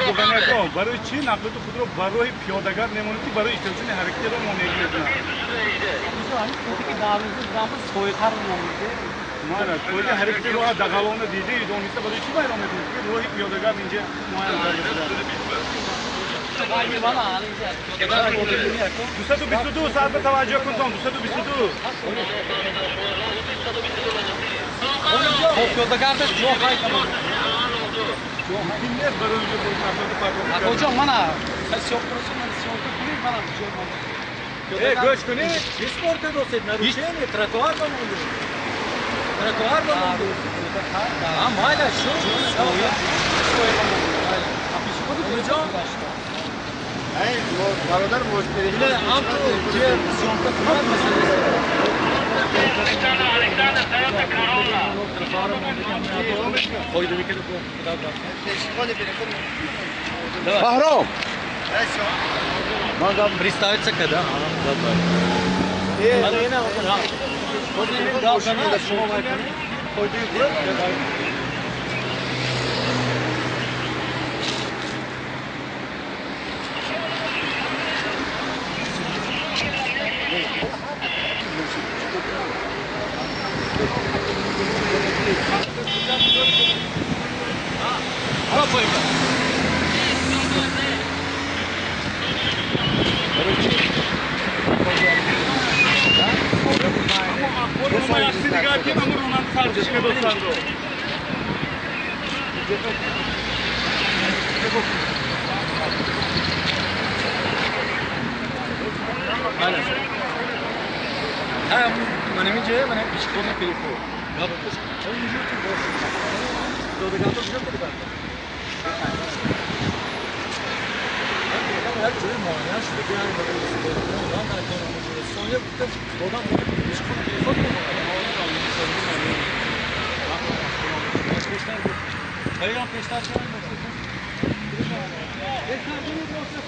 دوگانه برای چی نقل تو خود رو برای پیاده‌گر نمونید برای اجازه حرکت رو مانعی می‌کنه. نه توی حرکت رو دقیقاً دیدی دونیسته برای چی بیان می‌کنید که روی پیاده‌گر اینجا معاینه کرده. 222 ساعت به توجه کن 222 خب پیاده‌گردش جا خواهی کنم Kimler var önce bu tarafta hocam bana ses yok dursun ben ses yok durayım bana Göç günü biz orta dosyet narушение тротуар da mı oldu? Тротуар da mı oldu? Ama hala şu hocam hayır برادر مشتری ile amto diğer sonunda kurar meselesi Bahrom надо представиться когда Arena olur ha. Koyduğu da sana şunu var. Koyduğu bırak. Ormai assi negati ma non alzarci che dostando. Ha, mana mi je, mana pishkoni pelifo. Gaba kus. Onu yutu boş. Dodo gaba güzel tabii bak. Her türlü muayene şu bir yani böyle bir şey. Ondan da sonra Sonya bu da dodan pishkoni pelifo mu var? Onu almış söyleyeyim. Bak peşler bu. Hayran peşler falan başlıyor. Peşler bunu boşa